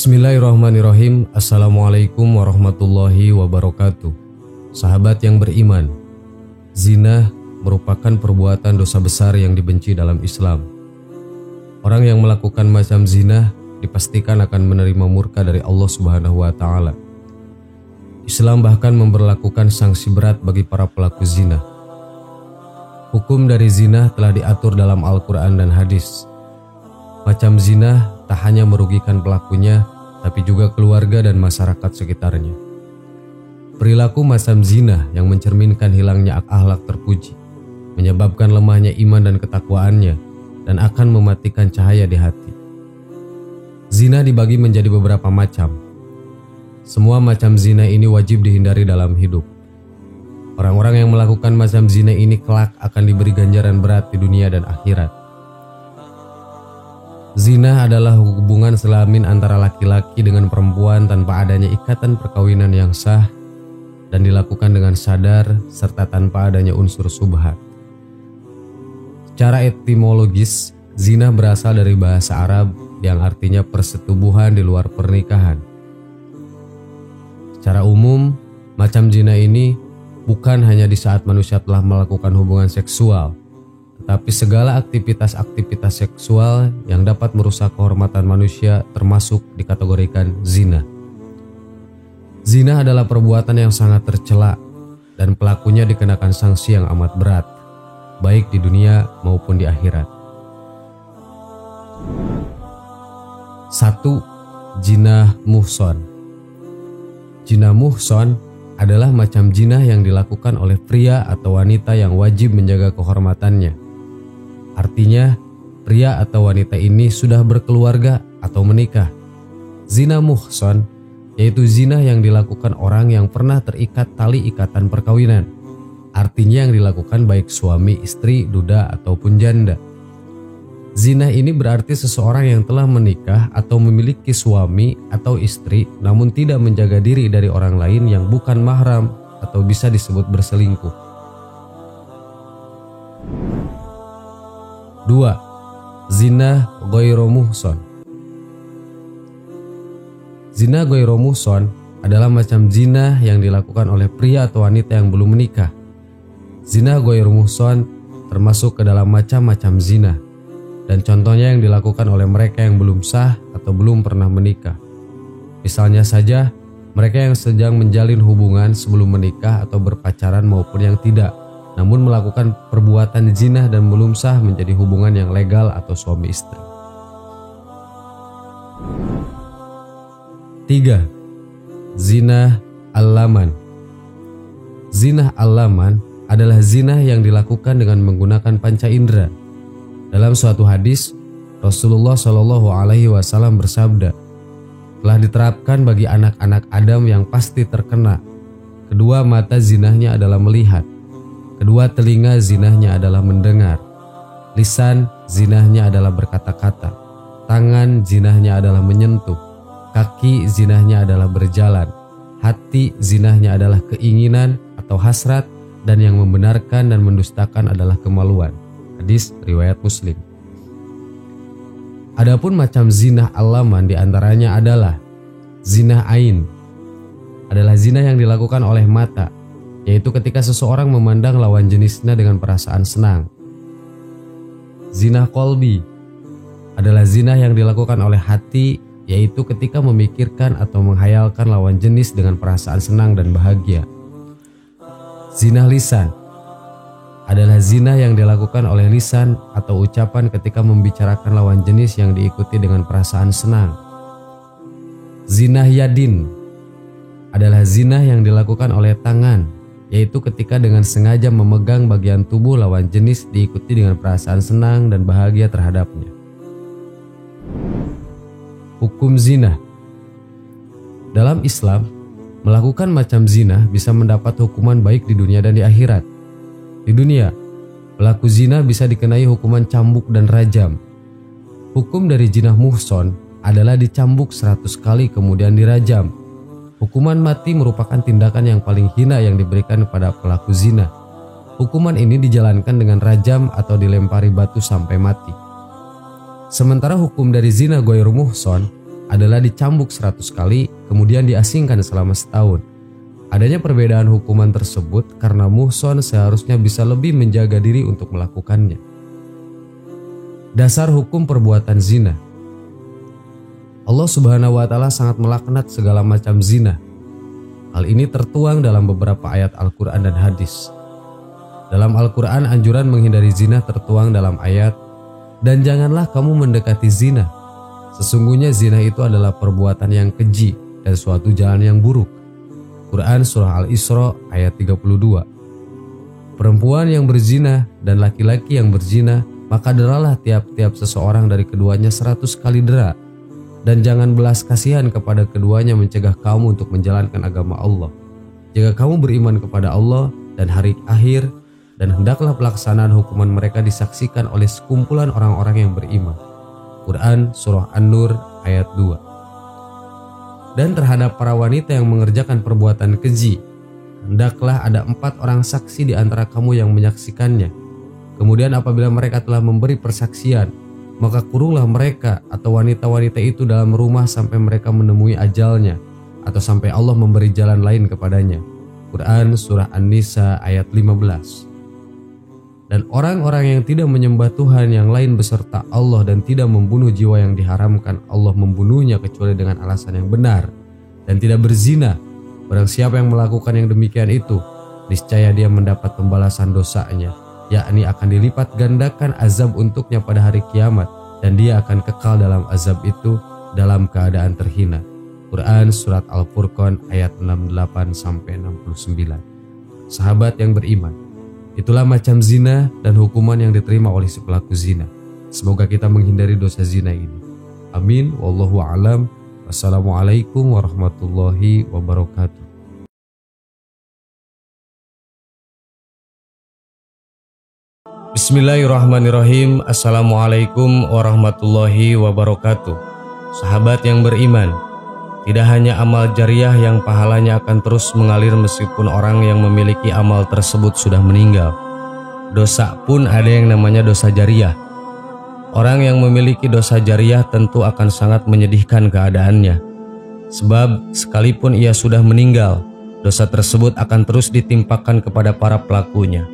Bismillahirrahmanirrahim. Assalamualaikum warahmatullahi wabarakatuh. Sahabat yang beriman, zina merupakan perbuatan dosa besar yang dibenci dalam Islam. Orang yang melakukan macam zina dipastikan akan menerima murka dari Allah Subhanahu wa Ta'ala. Islam bahkan memberlakukan sanksi berat bagi para pelaku zina. Hukum dari zina telah diatur dalam Al-Quran dan hadis. Macam zina tak hanya merugikan pelakunya, tapi juga keluarga dan masyarakat sekitarnya. Perilaku macam zina yang mencerminkan hilangnya akhlak terpuji, menyebabkan lemahnya iman dan ketakwaannya, dan akan mematikan cahaya di hati. Zina dibagi menjadi beberapa macam. Semua macam zina ini wajib dihindari dalam hidup. Orang-orang yang melakukan macam zina ini kelak akan diberi ganjaran berat di dunia dan akhirat. Zina adalah hubungan kelamin antara laki-laki dengan perempuan tanpa adanya ikatan perkawinan yang sah dan dilakukan dengan sadar serta tanpa adanya unsur syubhat. Secara etimologis, zina berasal dari bahasa Arab yang artinya persetubuhan di luar pernikahan. Secara umum, macam zina ini bukan hanya di saat manusia telah melakukan hubungan seksual, tetapi segala aktivitas-aktivitas seksual yang dapat merusak kehormatan manusia termasuk dikategorikan zina. Zina adalah perbuatan yang sangat tercela dan pelakunya dikenakan sanksi yang amat berat, baik di dunia maupun di akhirat. 1. Zina muhson. Zina muhson adalah macam zina yang dilakukan oleh pria atau wanita yang wajib menjaga kehormatannya. Artinya, pria atau wanita ini sudah berkeluarga atau menikah. Zina muhson yaitu zina yang dilakukan orang yang pernah terikat tali ikatan perkawinan. Artinya yang dilakukan baik suami, istri, duda, ataupun janda. Zina ini berarti seseorang yang telah menikah atau memiliki suami atau istri namun tidak menjaga diri dari orang lain yang bukan mahram atau bisa disebut berselingkuh. 2. Zina ghairu muhson. Zina ghairu muhson adalah macam zina yang dilakukan oleh pria atau wanita yang belum menikah. Zina ghairu muhson termasuk ke dalam macam-macam zina, dan contohnya yang dilakukan oleh mereka yang belum sah atau belum pernah menikah. Misalnya saja, mereka yang sedang menjalin hubungan sebelum menikah atau berpacaran maupun yang tidak, namun melakukan perbuatan zina dan belum sah menjadi hubungan yang legal atau suami istri. 3. Zina al-laman. Zina al-laman adalah zina yang dilakukan dengan menggunakan panca indera. Dalam suatu hadis, Rasulullah Shallallahu Alaihi Wasallam bersabda, telah diterapkan bagi anak-anak Adam yang pasti terkena. Kedua mata zinahnya adalah melihat, kedua telinga zinahnya adalah mendengar, lisan zinahnya adalah berkata-kata, tangan zinahnya adalah menyentuh, kaki zinahnya adalah berjalan, hati zinahnya adalah keinginan atau hasrat, dan yang membenarkan dan mendustakan adalah kemaluan. Hadis riwayat Muslim. Adapun macam zina al-laman diantaranya adalah zina ain, adalah zina yang dilakukan oleh mata, yaitu ketika seseorang memandang lawan jenisnya dengan perasaan senang. Zina qalbi adalah zina yang dilakukan oleh hati, yaitu ketika memikirkan atau menghayalkan lawan jenis dengan perasaan senang dan bahagia. Zina lisan adalah zina yang dilakukan oleh lisan atau ucapan ketika membicarakan lawan jenis yang diikuti dengan perasaan senang. Zina yadin adalah zina yang dilakukan oleh tangan, yaitu ketika dengan sengaja memegang bagian tubuh lawan jenis diikuti dengan perasaan senang dan bahagia terhadapnya. Hukum zina. Dalam Islam, melakukan macam zina bisa mendapat hukuman baik di dunia dan di akhirat. Di dunia, pelaku zina bisa dikenai hukuman cambuk dan rajam. Hukum dari zina muhson adalah dicambuk 100 kali kemudian dirajam. Hukuman mati merupakan tindakan yang paling hina yang diberikan kepada pelaku zina. Hukuman ini dijalankan dengan rajam atau dilempari batu sampai mati. Sementara hukum dari zina ghairu muhson adalah dicambuk 100 kali kemudian diasingkan selama setahun. Adanya perbedaan hukuman tersebut karena muhson seharusnya bisa lebih menjaga diri untuk melakukannya. Dasar hukum perbuatan zina. Allah Subhanahu wa Ta'ala sangat melaknat segala macam zina. Hal ini tertuang dalam beberapa ayat Al-Quran dan hadis. Dalam Al-Quran, anjuran menghindari zina tertuang dalam ayat, "Dan janganlah kamu mendekati zina. Sesungguhnya zina itu adalah perbuatan yang keji dan suatu jalan yang buruk." Quran Surah Al-Isra ayat 32. Perempuan yang berzina dan laki-laki yang berzina, maka deralah tiap-tiap seseorang dari keduanya 100 kali dera. Dan jangan belas kasihan kepada keduanya mencegah kamu untuk menjalankan agama Allah. Jika kamu beriman kepada Allah dan hari akhir, dan hendaklah pelaksanaan hukuman mereka disaksikan oleh sekumpulan orang-orang yang beriman. Quran Surah An-Nur ayat 2. Dan terhadap para wanita yang mengerjakan perbuatan keji, hendaklah ada 4 orang saksi di antara kamu yang menyaksikannya. Kemudian apabila mereka telah memberi persaksian, maka kurunglah mereka atau wanita-wanita itu dalam rumah sampai mereka menemui ajalnya atau sampai Allah memberi jalan lain kepadanya. Quran Surah An-Nisa ayat 15. Dan orang-orang yang tidak menyembah Tuhan yang lain beserta Allah dan tidak membunuh jiwa yang diharamkan Allah membunuhnya kecuali dengan alasan yang benar, dan tidak berzina, barang siapa yang melakukan yang demikian itu, niscaya dia mendapat pembalasan dosanya, yakni akan dilipat gandakan azab untuknya pada hari kiamat, dan dia akan kekal dalam azab itu dalam keadaan terhina. Quran Surat Al-Furqan ayat 68-69. Sahabat yang beriman, itulah macam zina dan hukuman yang diterima oleh si pelaku zina. Semoga kita menghindari dosa zina ini. Amin. Wallahu a'lam. Wassalamualaikum warahmatullahi wabarakatuh. Bismillahirrahmanirrahim. Assalamualaikum warahmatullahi wabarakatuh. Sahabat yang beriman, tidak hanya amal jariah yang pahalanya akan terus mengalir meskipun orang yang memiliki amal tersebut sudah meninggal. Dosa pun ada yang namanya dosa jariah. Orang yang memiliki dosa jariah tentu akan sangat menyedihkan keadaannya. Sebab sekalipun ia sudah meninggal, dosa tersebut akan terus ditimpakan kepada para pelakunya.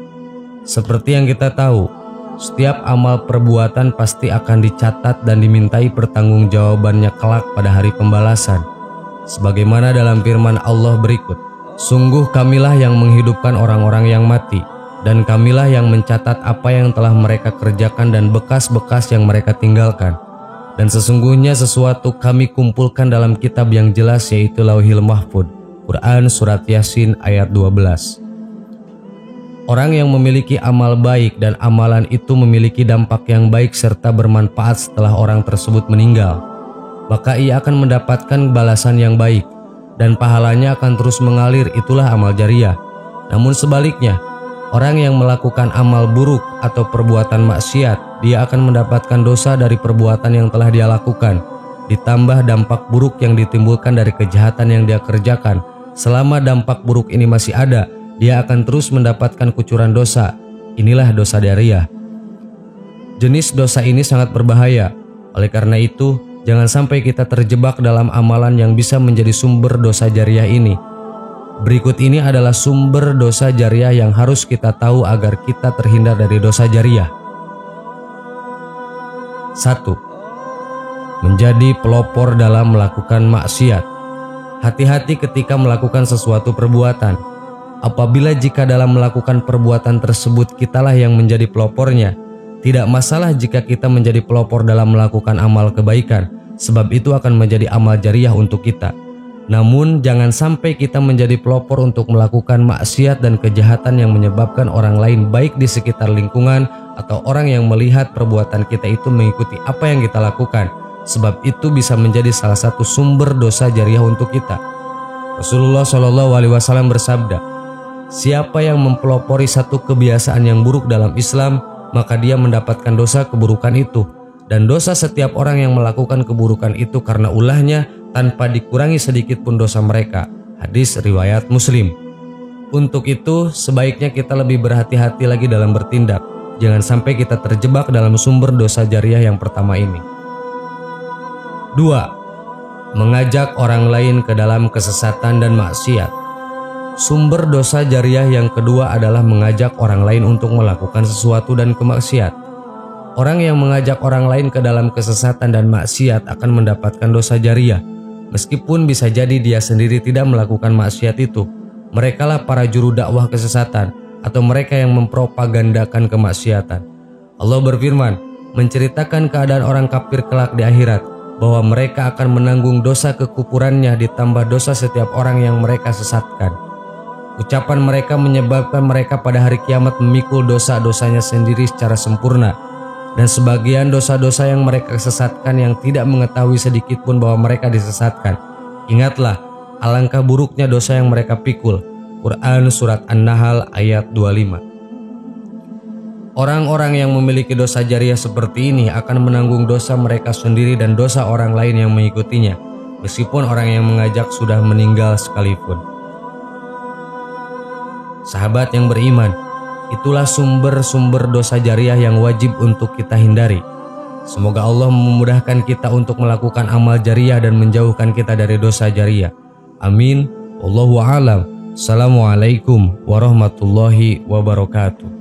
Seperti yang kita tahu, setiap amal perbuatan pasti akan dicatat dan dimintai pertanggungjawabannya kelak pada hari pembalasan. Sebagaimana dalam firman Allah berikut, "Sungguh kamilah yang menghidupkan orang-orang yang mati, dan kamilah yang mencatat apa yang telah mereka kerjakan dan bekas-bekas yang mereka tinggalkan. Dan sesungguhnya sesuatu kami kumpulkan dalam kitab yang jelas, yaitu Lauhil Mahfud." Quran Surat Yasin ayat 12. Orang yang memiliki amal baik dan amalan itu memiliki dampak yang baik serta bermanfaat setelah orang tersebut meninggal, maka ia akan mendapatkan balasan yang baik dan pahalanya akan terus mengalir. Itulah amal jariah. Namun sebaliknya, orang yang melakukan amal buruk atau perbuatan maksiat, dia akan mendapatkan dosa dari perbuatan yang telah dia lakukan, ditambah dampak buruk yang ditimbulkan dari kejahatan yang dia kerjakan. Selama dampak buruk ini masih ada, dia akan terus mendapatkan kucuran dosa. Inilah dosa jariah. Jenis dosa ini sangat berbahaya. Oleh karena itu, jangan sampai kita terjebak dalam amalan yang bisa menjadi sumber dosa jariah ini. Berikut ini adalah sumber dosa jariah yang harus kita tahu agar kita terhindar dari dosa jariah. 1. Menjadi pelopor dalam melakukan maksiat. Hati-hati ketika melakukan sesuatu perbuatan. Apabila jika dalam melakukan perbuatan tersebut kitalah yang menjadi pelopornya, tidak masalah jika kita menjadi pelopor dalam melakukan amal kebaikan, sebab itu akan menjadi amal jariah untuk kita. Namun jangan sampai kita menjadi pelopor untuk melakukan maksiat dan kejahatan yang menyebabkan orang lain baik di sekitar lingkungan atau orang yang melihat perbuatan kita itu mengikuti apa yang kita lakukan, sebab itu bisa menjadi salah satu sumber dosa jariah untuk kita. Rasulullah SAW bersabda, "Siapa yang mempelopori satu kebiasaan yang buruk dalam Islam, maka dia mendapatkan dosa keburukan itu. Dan dosa setiap orang yang melakukan keburukan itu karena ulahnya tanpa dikurangi sedikit pun dosa mereka." Hadis riwayat Muslim. Untuk itu, sebaiknya kita lebih berhati-hati lagi dalam bertindak. Jangan sampai kita terjebak dalam sumber dosa jariah yang pertama ini. 2. mengajak orang lain ke dalam kesesatan dan maksiat. Sumber dosa jariah yang kedua adalah mengajak orang lain untuk melakukan sesuatu dan kemaksiat. Orang yang mengajak orang lain ke dalam kesesatan dan maksiat akan mendapatkan dosa jariah, meskipun bisa jadi dia sendiri tidak melakukan maksiat itu. Merekalah para juru dakwah kesesatan atau mereka yang mempropagandakan kemaksiatan. Allah berfirman, menceritakan keadaan orang kafir kelak di akhirat, bahwa mereka akan menanggung dosa kekufurannya ditambah dosa setiap orang yang mereka sesatkan. Ucapan mereka menyebabkan mereka pada hari kiamat memikul dosa-dosanya sendiri secara sempurna, dan sebagian dosa-dosa yang mereka sesatkan yang tidak mengetahui sedikit pun bahwa mereka disesatkan. Ingatlah, alangkah buruknya dosa yang mereka pikul. Quran Surat An-Nahl ayat 25. Orang-orang yang memiliki dosa jariah seperti ini akan menanggung dosa mereka sendiri dan dosa orang lain yang mengikutinya, meskipun orang yang mengajak sudah meninggal sekalipun. Sahabat yang beriman, itulah sumber-sumber dosa jariah yang wajib untuk kita hindari. Semoga Allah memudahkan kita untuk melakukan amal jariah dan menjauhkan kita dari dosa jariah. Amin. Wallahu a'lam. Assalamualaikum warahmatullahi wabarakatuh.